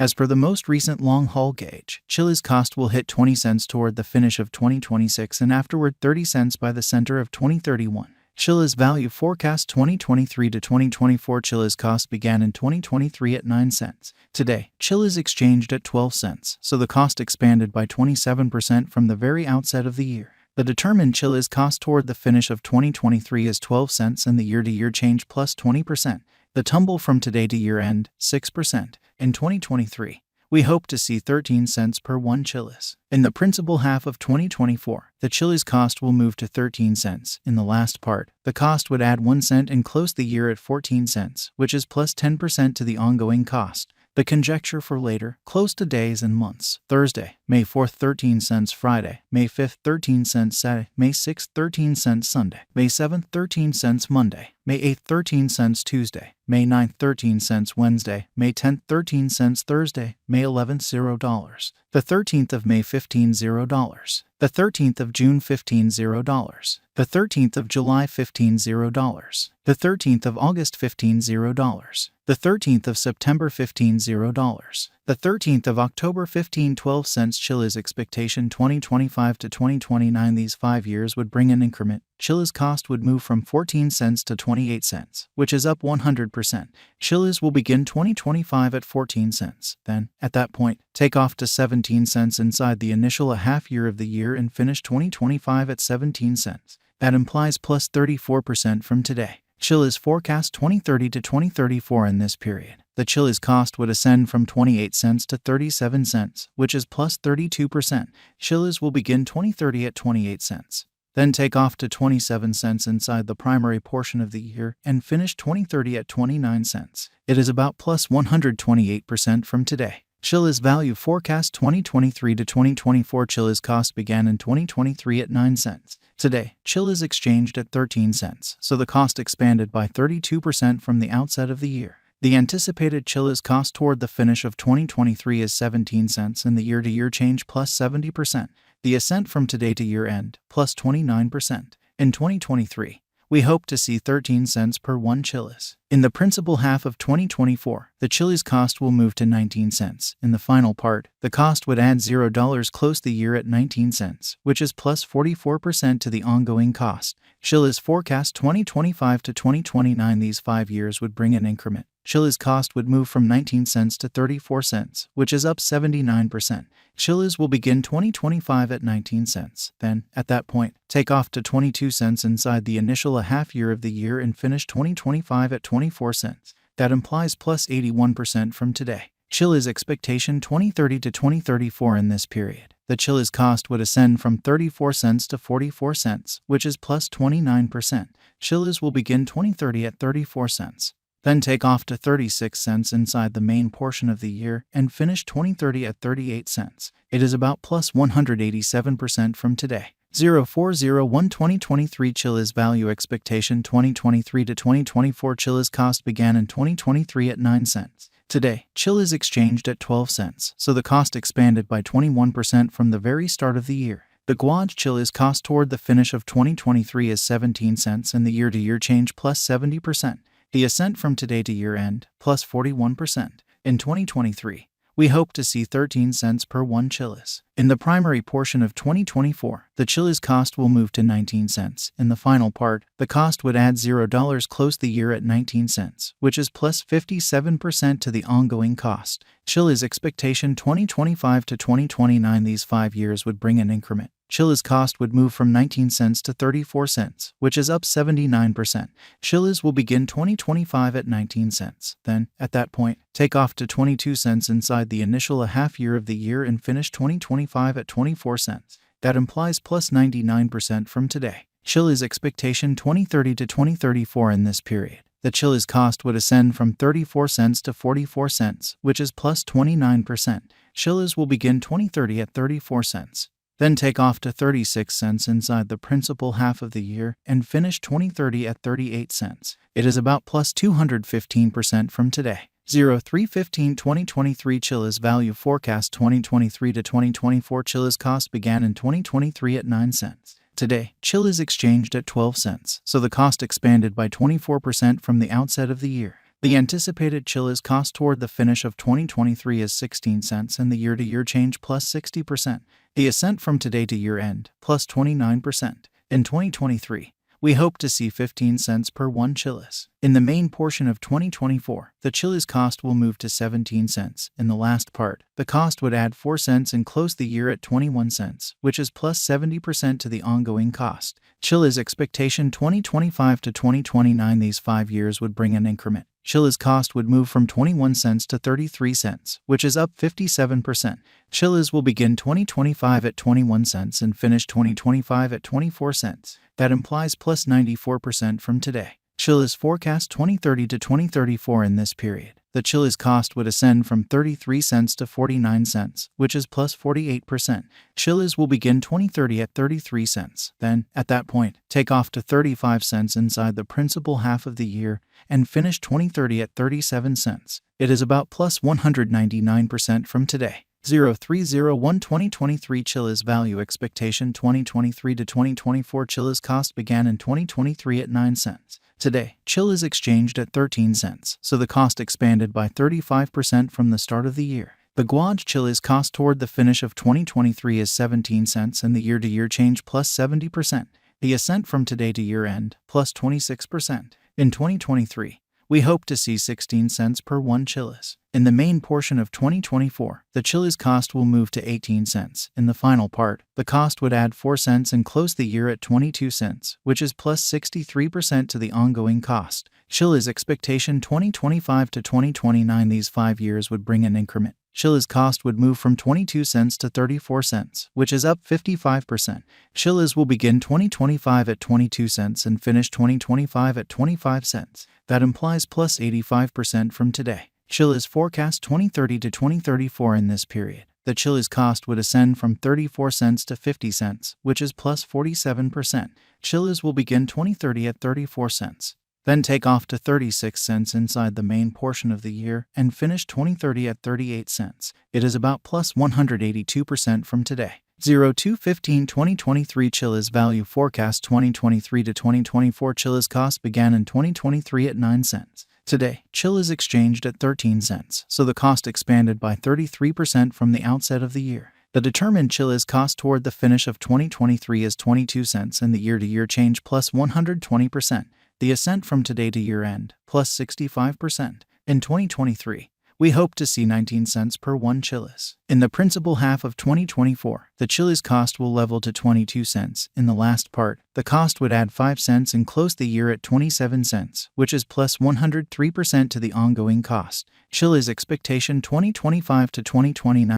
As per the most recent long-haul gauge, Chiliz cost will hit 20 cents toward the finish of 2026 and afterward 30 cents by the center of 2031. Chiliz value forecast 2023 to 2024. Chiliz cost began in 2023 at 9 cents. Today, Chiliz exchanged at 12 cents, so the cost expanded by 27% from the very outset of the year. The determined Chiliz cost toward the finish of 2023 is 12 cents and the year-to-year change plus 20%. The tumble from today to year-end, 6%. In 2023, we hope to see 13 cents per 1 Chiliz. In the principal half of 2024, the Chiliz cost will move to 13 cents. In the last part, the cost would add 1 cent and close the year at 14 cents, which is plus 10% to the ongoing cost. The conjecture for later, close to days and months: Thursday, May 4th, 13 cents; Friday, May 5th, 13 cents; Saturday, May 6th, 13 cents; Sunday, May 7th, 13 cents; Monday, May 8th, 13 cents; Tuesday, May 9th, 13 cents; Wednesday, May 10th, 13 cents; Thursday, May 11th, $0. The 13th of May, $15. The 13th of June, $15. The 13th of July, $15. The 13th of August, $15. The 13th of September, $15. The 13th of October, 12 cents. Chiliz expectation 2025 to 2029. These 5 years would bring an increment. Chiliz cost would move from 14 cents to 28 cents, which is up 100%. Chiliz will begin 2025 at 14 cents. Then, at that point, take off to 17 cents inside the initial half year of the year and finish 2025 at 17 cents. That implies plus 34% from today. Chiliz forecast 2030 to 2034. In this period, the Chiliz cost would ascend from 28 cents to 37 cents, which is plus 32%. Chiliz will begin 2030 at 28 cents. Then take off to 27 cents inside the primary portion of the year and finish 2030 at 29 cents. It is about plus 128% from today. Chiliz value forecast 2023 to 2024. Chiliz cost began in 2023 at 9 cents. Today, Chiliz exchanged at 13 cents, so the cost expanded by 32% from the outset of the year. The anticipated Chiliz cost toward the finish of 2023 is 17 cents and the year-to-year change plus 70%. The ascent from today to year-end, plus 29%. In 2023, we hope to see 13 cents per 1 Chiliz. In the principal half of 2024, the Chiliz cost will move to 19 cents. In the final part, the cost would add $0, close the year at 19 cents, which is plus 44% to the ongoing cost. Chiliz forecast 2025 to 2029. These 5 years would bring an increment. Chiliz cost would move from 19 cents to 34 cents, which is up 79%. Chiliz will begin 2025 at 19 cents. Then, at that point, take off to 22 cents inside the initial half year of the year and finish 2025 at 24 cents. That implies plus 81% from today. Chiliz expectation 2030 to 2034. In this period, the Chiliz cost would ascend from 34 cents to 44 cents, which is plus 29%. Chiliz will begin 2030 at 34 cents. Then take off to 36 cents inside the main portion of the year and finish 2030 at 38 cents. It is about plus 187% from today. 0401 2023 Chiliz value expectation 2023 to 2024. Chiliz cost began in 2023 at 9 cents. Today, Chiliz exchanged at 12 cents, so the cost expanded by 21% from the very start of the year. The gauge Chiliz cost toward the finish of 2023 is 17 cents and the year-to-year change plus 70%. The ascent from today to year-end, plus 41%. In 2023, we hope to see 13 cents per 1 Chiliz. In the primary portion of 2024, the Chiliz cost will move to 19 cents. In the final part, the cost would add $0, close the year at 19 cents, which is plus 57% to the ongoing cost. Chiliz expectation 2025 to 2029. These 5 years would bring an increment. Chiliz cost would move from 19 cents to 34 cents, which is up 79%. Chiliz will begin 2025 at 19 cents. Then, at that point, take off to 22 cents inside the initial half year of the year and finish 2025 at 24 cents. That implies plus 99% from today. Chiliz expectation 2030 to 2034. In this period, the Chiliz cost would ascend from 34 cents to 44 cents, which is plus 29%. Chiliz will begin 2030 at 34 cents. Then take off to 36 cents inside the principal half of the year and finish 2030 at 38 cents. It is about plus 215% from today. 0315 2023 Chiliz value forecast 2023 to 2024. Chiliz cost began in 2023 at 9 cents. Today, Chiliz exchanged at 12 cents, so the cost expanded by 24% from the outset of the year. The anticipated Chiliz cost toward the finish of 2023 is 16 cents and the year-to-year change plus 60%. The ascent from today to year-end plus 29%. In 2023, we hope to see 15 cents per 1 Chiliz. In the main portion of 2024, the Chiliz cost will move to 17 cents. In the last part, the cost would add 4 cents and close the year at 21 cents, which is plus 70% to the ongoing cost. Chiliz expectation 2025 to 2029, these 5 years would bring an increment. Chiliz cost would move from 21 cents to 33 cents, which is up 57%. Chiliz will begin 2025 at 21 cents and finish 2025 at 24 cents. That implies plus 94% from today. Chiliz forecast 2030 to 2034 in this period. The Chiliz cost would ascend from 33 cents to 49 cents, which is plus 48%. Chiliz will begin 2030 at 33 cents. Then, at that point, take off to 35 cents inside the principal half of the year and finish 2030 at 37 cents. It is about plus 199% from today. 0301 2023 Chiliz value expectation 2023 to 2024 Chiliz cost began in 2023 at 9 cents. Today, Chiliz exchanged at 13 cents, so the cost expanded by 35% from the start of the year. The Guaj Chiliz cost toward the finish of 2023 is 17 cents and the year-to-year change plus 70%. The ascent from today to year-end plus 26%. In 2023, we hope to see 16 cents per 1 Chiliz. In the main portion of 2024, the Chiliz cost will move to 18 cents. In the final part, the cost would add 4 cents and close the year at 22 cents, which is plus 63% to the ongoing cost. Chiliz expectation 2025 to 2029, these 5 years would bring an increment. Chiliz cost would move from 22 cents to 34 cents, which is up 55%. Chiliz will begin 2025 at 22 cents and finish 2025 at 25 cents. That implies plus 85% from today. Chiliz forecast 2030 to 2034 in this period. The Chiliz cost would ascend from 34 cents to 50 cents, which is plus 47%. Chiliz will begin 2030 at 34 cents. Then take off to 36 cents inside the main portion of the year and finish 2030 at 38 cents. It is about plus 182% from today. 0215 2023 Chiliz value forecast 2023 to 2024 Chiliz cost began in 2023 at 9 cents. Today, Chiliz exchanged at 13 cents, so the cost expanded by 33% from the outset of the year. The determined Chiliz cost toward the finish of 2023 is 22 cents and the year-to-year change plus 120%. The ascent from today to year-end plus 65%. In 2023, we hope to see 19 cents per 1 Chiliz. In the principal half of 2024, the Chiliz cost will level to 22 cents. In the last part, the cost would add 5 cents and close the year at 27 cents, which is plus 103% to the ongoing cost. Chiliz expectation 2025 to 2029.